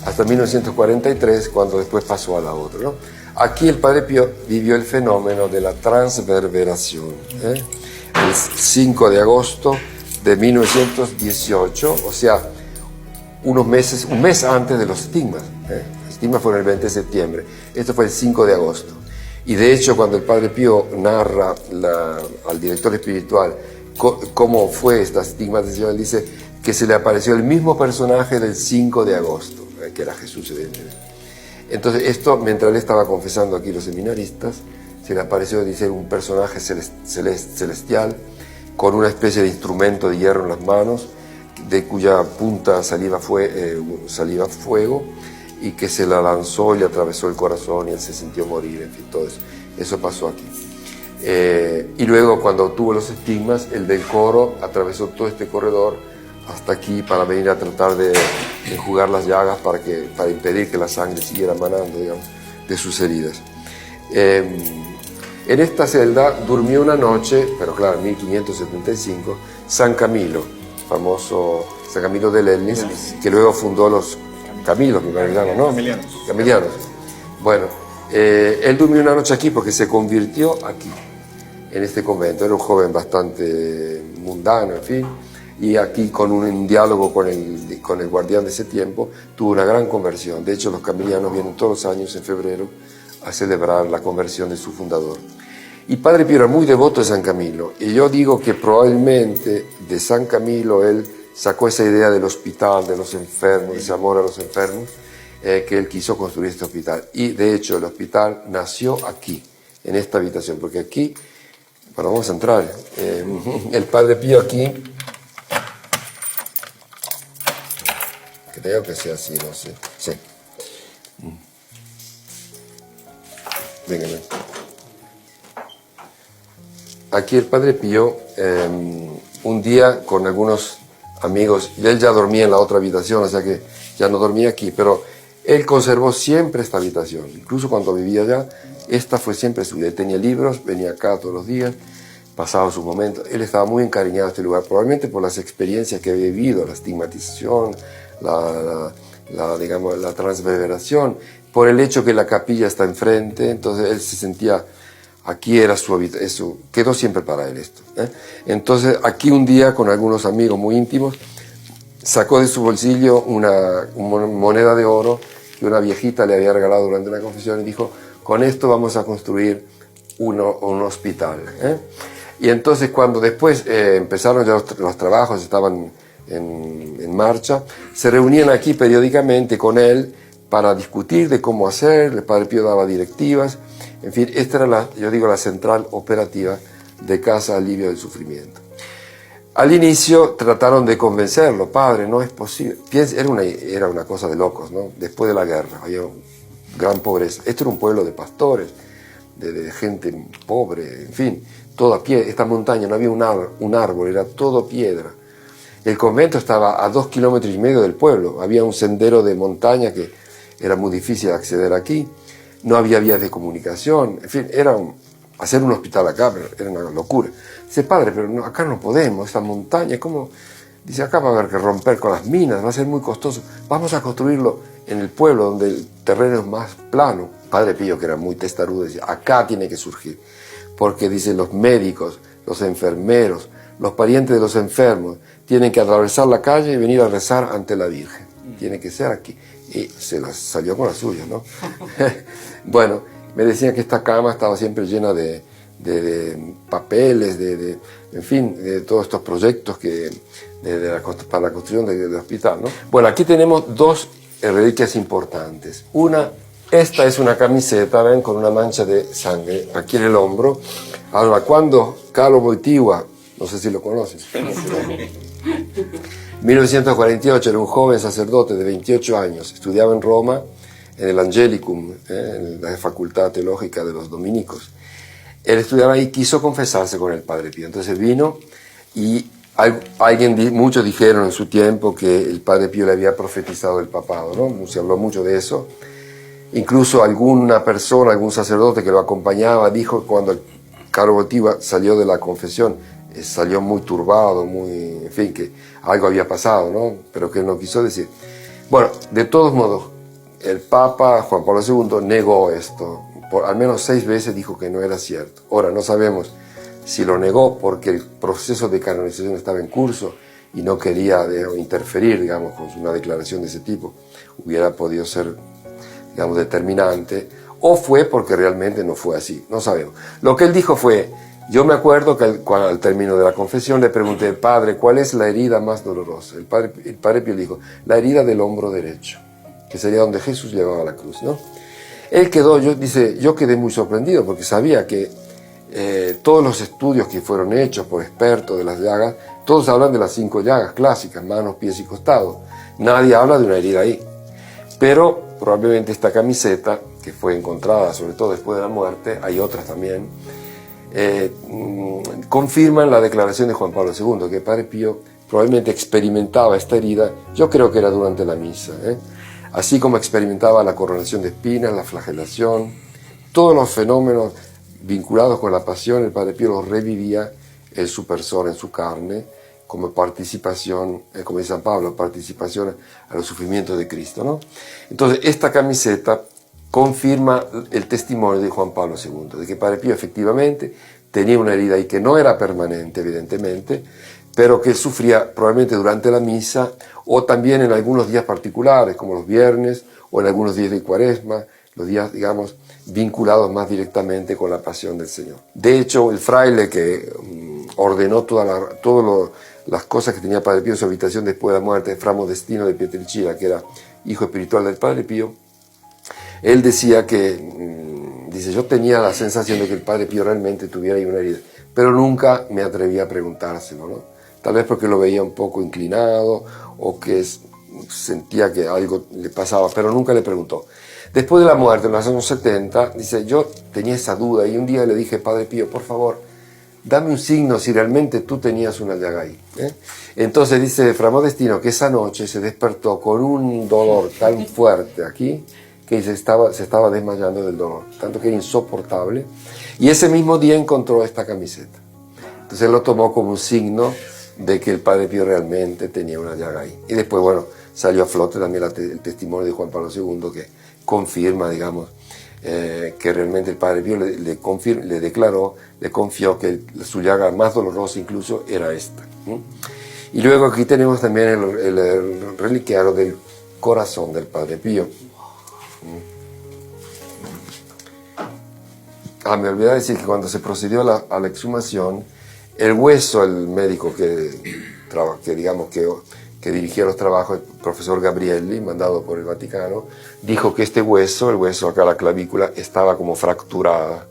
hasta 1943, cuando después pasó a la otra, ¿no? Aquí el Padre Pío vivió el fenómeno de la transverberación, el 5 de agosto de 1918, o sea, un mes antes de los estigmas. Los estigmas fueron el 20 de septiembre, esto fue el 5 de agosto. Y de hecho, cuando el Padre Pío narra al director espiritual cómo fue esta estigmatización, él dice que se le apareció el mismo personaje del 5 de agosto, que era Jesús, evidentemente. Entonces, esto, mientras él estaba confesando aquí los seminaristas, se le apareció, dice, un personaje celestial con una especie de instrumento de hierro en las manos, de cuya punta salía fuego, y que se la lanzó y le atravesó el corazón y él se sintió morir, en fin, todo eso. Eso pasó aquí. Y luego, cuando tuvo los estigmas, el del coro atravesó todo este corredor hasta aquí para venir a tratar de enjugar las llagas para impedir que la sangre siguiera manando, digamos, de sus heridas. En esta celda durmió una noche, pero claro, en 1575, San Camilo, famoso San Camilo de Lelis, que luego fundó los Camilos, me parece, ¿no? Camilianos. Bueno, él durmió una noche aquí porque se convirtió aquí, en este convento. Era un joven bastante mundano, en fin, y aquí con un diálogo con el guardián de ese tiempo, tuvo una gran conversión. De hecho, los camilianos vienen todos los años en febrero a celebrar la conversión de su fundador. Y Padre Pío era muy devoto de San Camilo, y yo digo que probablemente de San Camilo él sacó esa idea del hospital, de los enfermos, de ese amor a los enfermos, que él quiso construir este hospital. Y de hecho el hospital nació aquí, en esta habitación, porque aquí, bueno, vamos a entrar, el Padre Pío aquí, creo que sea así, no sé, sí. Venga, ven. Aquí el Padre Pío, un día con algunos amigos, y él ya dormía en la otra habitación, o sea que ya no dormía aquí, pero él conservó siempre esta habitación, incluso cuando vivía allá, esta fue siempre suya. Él tenía libros, venía acá todos los días, pasaba sus momentos, él estaba muy encariñado a este lugar, probablemente por las experiencias que había vivido, la estigmatización, digamos, la transverberación, por el hecho que la capilla está enfrente, entonces él se sentía, aquí era su habitación, eso quedó siempre para él esto. Entonces aquí un día con algunos amigos muy íntimos, sacó de su bolsillo una moneda de oro que una viejita le había regalado durante una confesión y dijo, con esto vamos a construir un hospital. Y entonces cuando después empezaron ya los trabajos, estaban en marcha, se reunían aquí periódicamente con él para discutir de cómo hacer, el Padre Pío daba directivas, en fin, esta era la central operativa de Casa Alivio del Sufrimiento. Al inicio trataron de convencerlo, padre, no es posible. Era una cosa de locos, ¿no? Después de la guerra había gran pobreza. Esto era un pueblo de pastores, de gente pobre, en fin, toda piedra. Esta montaña no había un árbol, era todo piedra. El convento estaba a 2,5 kilómetros del pueblo. Había un sendero de montaña que era muy difícil acceder aquí. No había vías de comunicación. En fin, hacer un hospital acá era una locura. Dice, padre, pero no, acá no podemos, esta montaña, ¿cómo? Dice, acá va a haber que romper con las minas, va a ser muy costoso. Vamos a construirlo en el pueblo, donde el terreno es más plano. Padre Pío, que era muy testarudo, decía, acá tiene que surgir. Porque, dice, los médicos, los enfermeros, los parientes de los enfermos, tienen que atravesar la calle y venir a rezar ante la Virgen. Tiene que ser aquí. Y se las salió con la suya, ¿no? Bueno, me decían que esta cama estaba siempre llena de papeles, en fin, de todos estos proyectos para la construcción del hospital, ¿no? Bueno, aquí tenemos dos reliquias importantes. Esta es una camiseta, ven, con una mancha de sangre aquí en el hombro. Ahora, cuando Carlo Wojtyła, no sé si lo conoces, 1948, era un joven sacerdote de 28 años, estudiaba en Roma, en el Angelicum, en la Facultad Teológica de los Dominicos. Él estudiaba ahí y quiso confesarse con el Padre Pío. Entonces vino y muchos dijeron en su tiempo que el Padre Pío le había profetizado el papado, ¿no? Se habló mucho de eso. Incluso alguna persona, algún sacerdote que lo acompañaba, dijo que cuando Carlo Wojtyła salió de la confesión, salió muy turbado, en fin, que algo había pasado, ¿no? Pero que él no quiso decir. Bueno, de todos modos, el Papa Juan Pablo II negó esto. Por al menos 6 veces dijo que no era cierto. Ahora, no sabemos si lo negó porque el proceso de canonización estaba en curso y no quería interferir, digamos, con una declaración de ese tipo. Hubiera podido ser, digamos, determinante. O fue porque realmente no fue así. No sabemos. Lo que él dijo fue, yo me acuerdo que al término de la confesión le pregunté, padre, ¿cuál es la herida más dolorosa? El padre Pío dijo, la herida del hombro derecho, que sería donde Jesús llevaba la cruz, ¿no? Él yo quedé muy sorprendido porque sabía que todos los estudios que fueron hechos por expertos de las llagas, todos hablan de las 5 llagas clásicas, manos, pies y costados. Nadie habla de una herida ahí. Pero probablemente esta camiseta, que fue encontrada sobre todo después de la muerte, hay otras también, confirman la declaración de Juan Pablo II, que el Padre Pío probablemente experimentaba esta herida, yo creo que era durante la misa, así como experimentaba la coronación de espinas, la flagelación, todos los fenómenos vinculados con la pasión, el Padre Pío los revivía en su persona, en su carne, como participación, como dice San Pablo, participación a los sufrimientos de Cristo, ¿no? Entonces, esta camiseta confirma el testimonio de Juan Pablo II, de que Padre Pío efectivamente tenía una herida y que no era permanente, evidentemente, pero que sufría probablemente durante la misa o también en algunos días particulares, como los viernes o en algunos días de Cuaresma, los días, digamos, vinculados más directamente con la pasión del Señor. De hecho, el fraile que ordenó todas las cosas que tenía el Padre Pío en su habitación después de la muerte de Fra Modestino de Pietrelcina, que era hijo espiritual del Padre Pío, él decía que, dice, yo tenía la sensación de que el Padre Pío realmente tuviera ahí una herida, pero nunca me atreví a preguntárselo, ¿no? Tal vez porque lo veía un poco inclinado o que sentía que algo le pasaba, pero nunca le preguntó. Después de la muerte, en los años 70, dice, yo tenía esa duda y un día le dije, Padre Pío, por favor, dame un signo si realmente tú tenías una llaga ahí. Entonces dice Fra Modestino que esa noche se despertó con un dolor tan fuerte aquí que se estaba desmayando del dolor, tanto que era insoportable. Y ese mismo día encontró esta camiseta. Entonces él lo tomó como un signo de que el Padre Pío realmente tenía una llaga ahí. Y después, bueno, salió a flote también el testimonio de Juan Pablo II que confirma, digamos, que realmente el Padre Pío le confió que su llaga más dolorosa incluso era esta. Y luego aquí tenemos también el reliquiario del corazón del Padre Pío. Me olvidé de decir que cuando se procedió a la exhumación, el hueso, el médico que dirigía los trabajos, el profesor Gabrielli, mandado por el Vaticano, dijo que este hueso, el hueso acá, la clavícula, estaba como fracturada.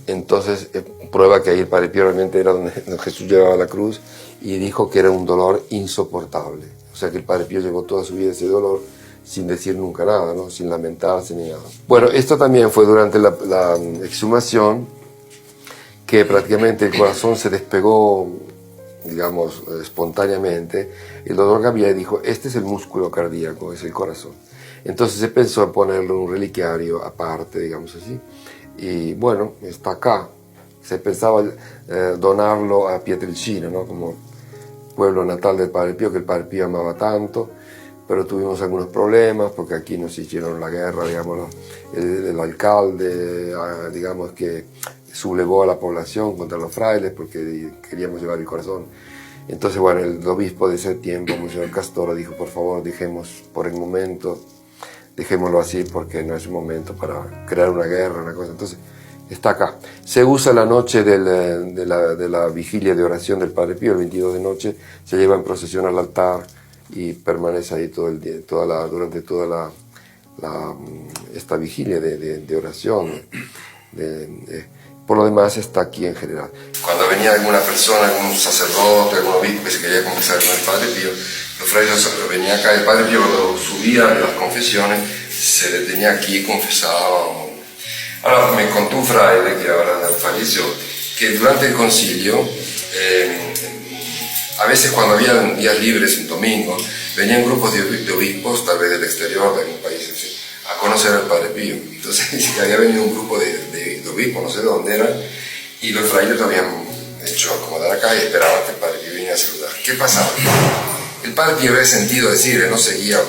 Entonces, prueba que ahí el Padre Pío realmente era donde Jesús llevaba la cruz, y dijo que era un dolor insoportable. O sea que el Padre Pío llevó toda su vida ese dolor sin decir nunca nada, ¿no? Sin lamentarse ni nada. Bueno, esto también fue durante la exhumación, que prácticamente el corazón se despegó, digamos, espontáneamente. El doctor Gabriel dijo, este es el músculo cardíaco, es el corazón. Entonces se pensó en ponerle un reliquiario aparte, digamos así. Y bueno, está acá. Se pensaba donarlo a Pietrelcina, ¿no? Como pueblo natal del Padre Pío, que el Padre Pío amaba tanto, pero tuvimos algunos problemas porque aquí nos hicieron la guerra, digamos, el alcalde, digamos, que sublevó a la población contra los frailes porque queríamos llevar el corazón. Entonces, bueno, el obispo de ese tiempo, Monseñor Castoro, dijo, por favor, dejemos por el momento, dejémoslo así porque no es un momento para crear una guerra, una cosa. Entonces, está acá. Se usa la noche de la vigilia de oración del Padre Pío, el 22 de noche, se lleva en procesión al altar y permanece ahí todo el día, durante toda esta vigilia de oración. Por lo demás está aquí en general. Cuando venía alguna persona, algún sacerdote, algún obispo que se quería confesar con el Padre Pío, los frailes venían acá, el Padre Pío cuando subía a las confesiones se detenía aquí y confesaba. Ahora me contó un fraile que ahora falleció, que durante el concilio, a veces cuando había días libres, un domingo, venían grupos de obispos, tal vez del exterior, de algún país, a conocer al Padre Pío. Entonces había venido un grupo de obispos, no sé de dónde eran, y los frailes lo habían hecho acomodar acá y esperaban que el Padre Pío viniera a saludar. ¿Qué pasaba? El Padre Pío había sentido decir, no seguía,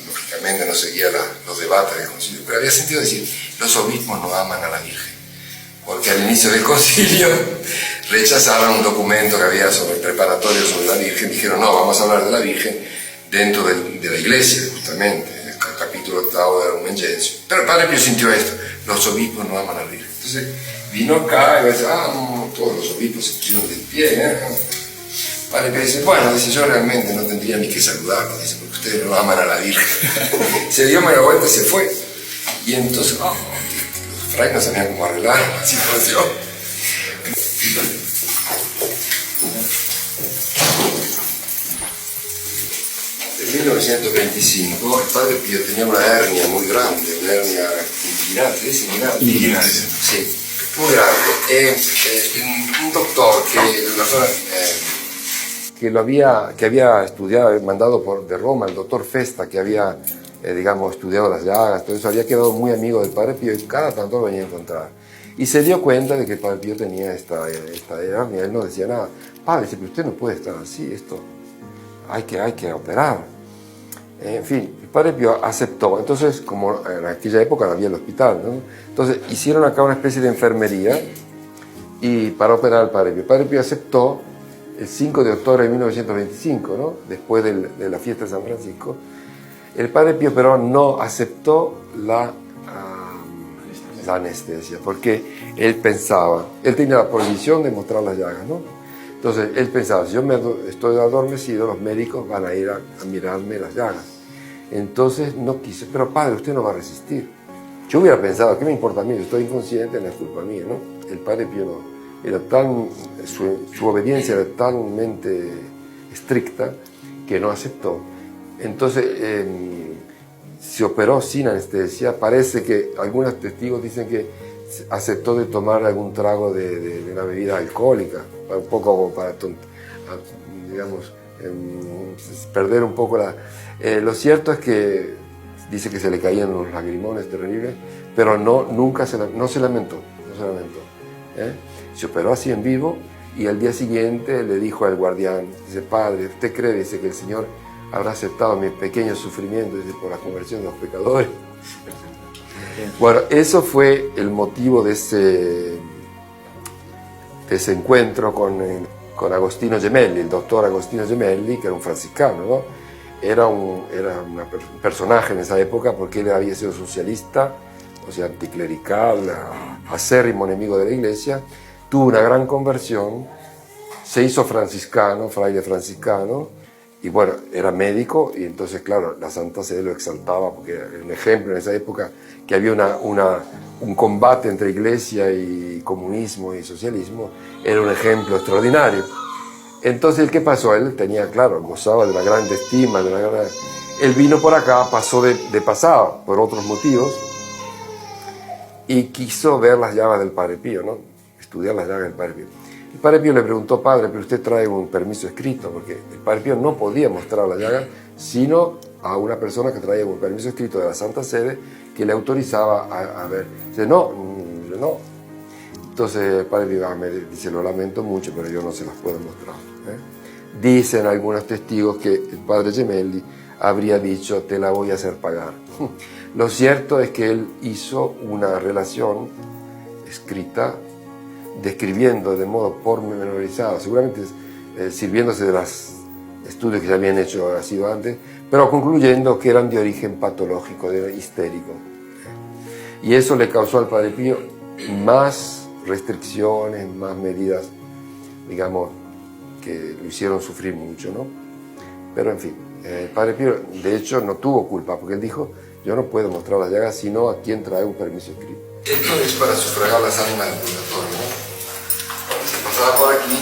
lógicamente no seguía los debates del concilio, pero había sentido decir, los obispos no aman a la Virgen, porque al inicio del concilio rechazaron un documento que había sobre el preparatorio sobre la Virgen, dijeron, no, vamos a hablar de la Virgen dentro de la iglesia, justamente, en el capítulo 8 de Lumen Gentium. Pero el Padre Pío sintió esto, los obispos no aman a la Virgen. Entonces vino acá y dice, no, todos los obispos se pusieron de pie, El Padre Pío dice, bueno, dice, yo realmente no tendría ni que saludarlo, dice, porque ustedes no aman a la Virgen. Se dio media vuelta y se fue. Y entonces, los frailes no sabían cómo arreglar la situación. En 1925 el Padre Pío tenía una hernia muy grande, una hernia inguinal, sí, muy grande. Un doctor que había estudiado, mandado de Roma, el doctor Festa, que había estudiado las llagas, todo eso, había quedado muy amigo del Padre Pío y cada tanto lo venía a encontrar. Y se dio cuenta de que el Padre Pío tenía esta hernia. Él no decía nada. Padre, dice, pero usted no puede estar así, esto hay que operar. En fin, el Padre Pío aceptó. Entonces, como en aquella época no había el hospital, ¿no? Entonces hicieron acá una especie de enfermería y para operar al Padre Pío. El Padre Pío aceptó el 5 de octubre de 1925, ¿no? Después de la fiesta de San Francisco, el padre Pío pero no aceptó la anestesia, porque él pensaba, él tenía la prohibición de mostrar las llagas, ¿no? Entonces él pensaba, si yo estoy adormecido, los médicos van a ir a mirarme las llagas. Entonces no quiso, pero padre, usted no va a resistir. Yo hubiera pensado, ¿qué me importa a mí? Yo estoy inconsciente, no es culpa mía, ¿no? El padre Pío no. Era su obediencia era talmente estricta que no aceptó. Entonces se operó sin anestesia. Parece que algunos testigos dicen que aceptó de tomar algún trago de una bebida alcohólica, un poco para, digamos, perder un poco la... lo cierto es que dice que se le caían los lagrimones terribles, pero nunca no se lamentó. Se operó así en vivo y al día siguiente le dijo al guardián, dice, padre, ¿usted cree, dice, que el Señor habrá aceptado mi pequeño sufrimiento, dice, por la conversión de los pecadores? Bueno, eso fue el motivo de ese encuentro con Agostino Gemelli, el doctor Agostino Gemelli, que era un franciscano, ¿no? Era un personaje en esa época porque él había sido socialista, o sea, anticlerical, acérrimo enemigo de la iglesia, tuvo una gran conversión, se hizo franciscano, fraile franciscano, y bueno, era médico, y entonces, claro, la Santa Sede lo exaltaba, porque era un ejemplo en esa época que había un combate entre iglesia y comunismo y socialismo, era un ejemplo extraordinario. Entonces, ¿qué pasó? Él tenía, claro, gozaba de la gran estima, él vino por acá, pasó de pasada, por otros motivos, y quiso ver las llagas del Padre Pío, ¿no? Estudiar las llagas del Padre Pío. El Padre Pío le preguntó, padre, pero usted trae un permiso escrito, porque el Padre Pío no podía mostrar las llagas, sino a una persona que traía un permiso escrito de la Santa Sede que le autorizaba a ver. Dice, no. Entonces el Padre Pío me dice, lo lamento mucho, pero yo no se las puedo mostrar. Dicen algunos testigos que el Padre Gemelli habría dicho, te la voy a hacer pagar. Lo cierto es que él hizo una relación escrita, describiendo de modo pormenorizado, seguramente sirviéndose de los estudios que se habían hecho antes, pero concluyendo que eran de origen patológico, de histérico. Y eso le causó al Padre Pío más restricciones, más medidas, digamos, que lo hicieron sufrir mucho, ¿no? Pero en fin, el Padre Pío de hecho no tuvo culpa, porque él dijo, yo no puedo mostrar las llagas sino a quien trae un permiso escrito. Esto es para sufragar las almas del purgatorio, ¿no? Cuando se pasaba por aquí,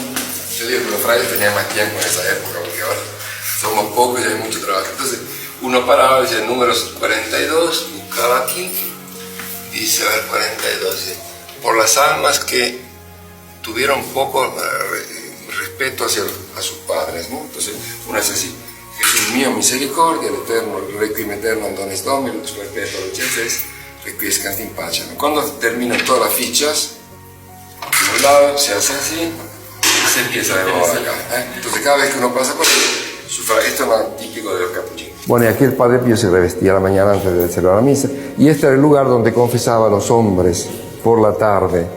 yo digo que los frailes tenían más tiempo en esa época, porque ahora somos pocos y hay mucho trabajo. Entonces uno paraba, decía números 42, buscaba aquí, dice, a ver, 42, dice, por las almas que tuvieron poco respeto a sus padres, ¿no? Entonces uno hace así, Jesús mío, misericordia, el eterno, el requiem eterno, andonis Dominus, perpetuo lucentis, requiescant in pace. Cuando terminan todas las fichas, de un lado se hace así y se empieza de nuevo acá. Entonces cada vez que uno pasa por ahí, esto es lo típico de los capuchinos. Bueno, y aquí el Padre Pío se revestía a la mañana antes de celebrar la misa, y este era el lugar donde confesaba a los hombres por la tarde.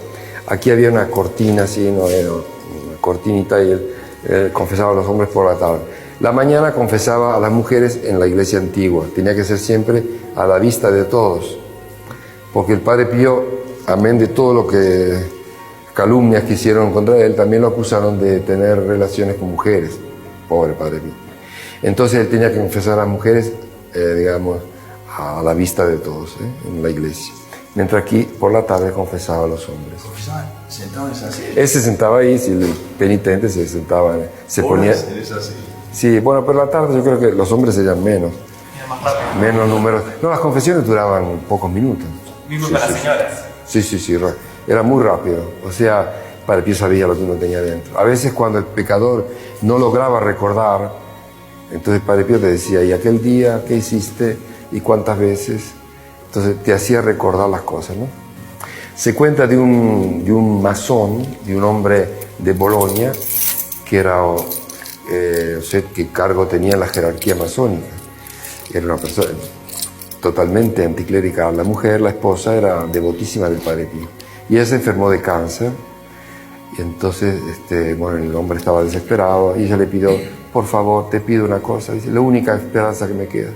Aquí había una cortina así, no era una cortinita, y él confesaba a los hombres por la tarde. La mañana confesaba a las mujeres en la iglesia antigua, tenía que ser siempre a la vista de todos, porque el Padre Pío, amén de todo lo que calumnias que hicieron contra él, también lo acusaron de tener relaciones con mujeres, pobre Padre Pío. Entonces él tenía que confesar a las mujeres, digamos, a la vista de todos, en la iglesia. Mientras aquí, por la tarde, confesaba a los hombres. ¿Confesaba? ¿Sentado en esa silla? Él se sentaba ahí, si el penitente se sentaba, se ponía... En esa silla. Sí, bueno, pero la tarde yo creo que los hombres serían menos. Era más rápido. Menos números. No, las confesiones duraban pocos minutos. Mismo para las señoras. Sí, era muy rápido. O sea, Padre Pío sabía lo que uno tenía dentro. A veces cuando el pecador no lograba recordar, entonces Padre Pío te decía, ¿y aquel día qué hiciste? ¿Y cuántas veces? Entonces te hacía recordar las cosas, ¿no? Se cuenta de un masón, de un hombre de Bolonia, que era, no sé qué cargo tenía en la jerarquía masónica. Era una persona totalmente anticlerical. La mujer, la esposa, era devotísima del Padre Pío. Y ella se enfermó de cáncer Y entonces, bueno, el hombre estaba desesperado y ella le pidió, por favor, te pido una cosa. Dice, la única esperanza que me queda,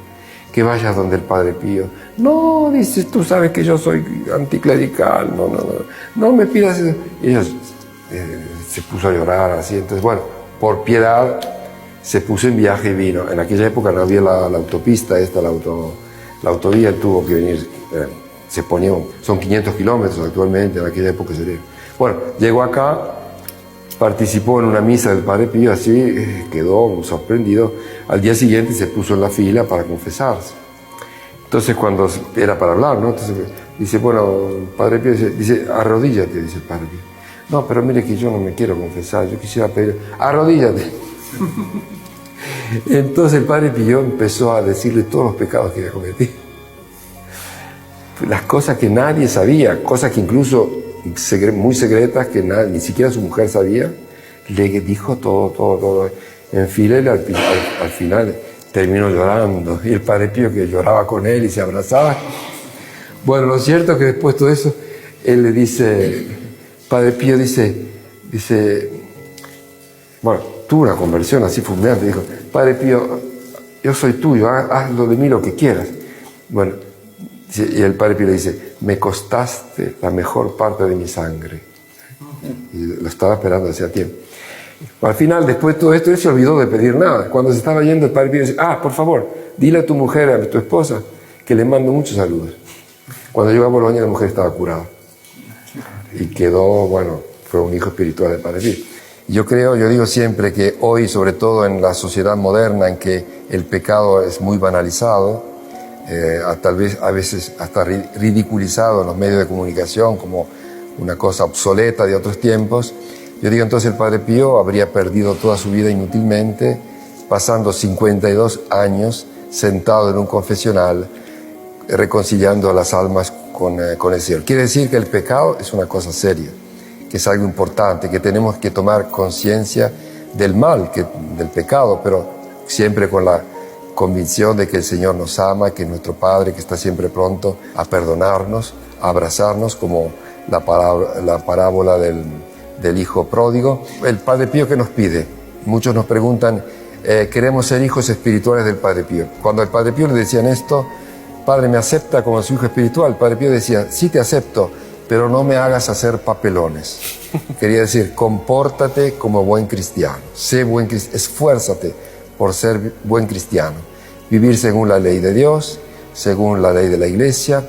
que vayas donde el Padre Pío. No, dice, tú sabes que yo soy anticlerical, no me pidas eso. Y ella se puso a llorar así. Entonces, bueno, por piedad se puso en viaje y vino. En aquella época no había la autopista la autovía, él tuvo que venir, son 500 kilómetros actualmente, en aquella época sería. Bueno, llegó acá, participó en una misa del Padre Pío, así quedó sorprendido. Al día siguiente se puso en la fila para confesarse. Entonces, cuando era para hablar, ¿no? Entonces dice, bueno, Padre Pío dice, arrodíllate, dice el Padre Pío. No, pero mire que yo no me quiero confesar, yo quisiera pedir, arrodíllate. Entonces el Padre Pío empezó a decirle todos los pecados que había cometido. Las cosas que nadie sabía, cosas que incluso muy secretas, que ni siquiera su mujer sabía, le dijo todo. En fila, y al final terminó llorando. Y el Padre Pío, que lloraba con él y se abrazaba. Bueno, lo cierto es que después de todo eso, él le dice, Padre Pío dice, bueno, tuvo una conversión así fulminante, dijo, Padre Pío, yo soy tuyo, haz de mí lo que quieras. Bueno, y el Padre Pío le dice, me costaste la mejor parte de mi sangre. Y lo estaba esperando hacía tiempo. Al final, después de todo esto, él se olvidó de pedir nada. Cuando se estaba yendo, el Padre Pío dice, por favor, dile a tu mujer, a tu esposa, que le mando muchos saludos. Cuando llegó a Bolonia, la mujer estaba curada. Y quedó, bueno, fue un hijo espiritual del Padre Pío. Yo digo siempre que hoy, sobre todo en la sociedad moderna, en que el pecado es muy banalizado, tal vez a veces hasta ridiculizado en los medios de comunicación como una cosa obsoleta de otros tiempos, yo digo entonces el Padre Pío habría perdido toda su vida inútilmente, pasando 52 años sentado en un confesional, reconciliando a las almas con el Señor. Quiere decir que el pecado es una cosa seria, que es algo importante, que tenemos que tomar conciencia del mal, del pecado, pero siempre con la convicción de que el Señor nos ama, que es nuestro Padre, que está siempre pronto a perdonarnos, a abrazarnos, como la parábola del hijo pródigo. El Padre Pío, ¿qué nos pide? Muchos nos preguntan, queremos ser hijos espirituales del Padre Pío. Cuando al Padre Pío le decían esto, Padre, ¿me acepta como su hijo espiritual? El Padre Pío decía, sí te acepto, pero no me hagas hacer papelones. Quería decir, compórtate como buen cristiano, sé buen cristiano, esfuérzate por ser buen cristiano, vivir según la ley de Dios, según la ley de la Iglesia,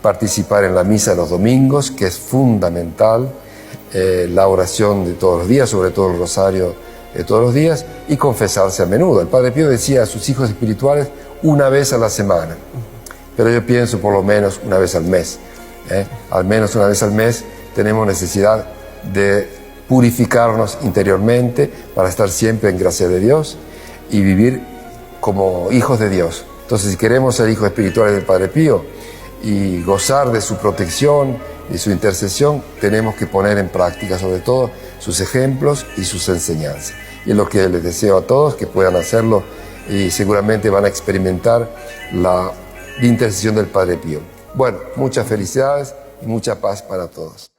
participar en la misa de los domingos, que es fundamental, la oración de todos los días, sobre todo el rosario de todos los días, y confesarse a menudo. El Padre Pío decía a sus hijos espirituales una vez a la semana, pero yo pienso por lo menos una vez al mes. Al menos una vez al mes tenemos necesidad de purificarnos interiormente para estar siempre en gracia de Dios y vivir como hijos de Dios. Entonces, si queremos ser hijos espirituales del Padre Pío y gozar de su protección y su intercesión, tenemos que poner en práctica sobre todo sus ejemplos y sus enseñanzas. Y es lo que les deseo a todos, que puedan hacerlo, y seguramente van a experimentar la intercesión del Padre Pío. Bueno, muchas felicidades y mucha paz para todos.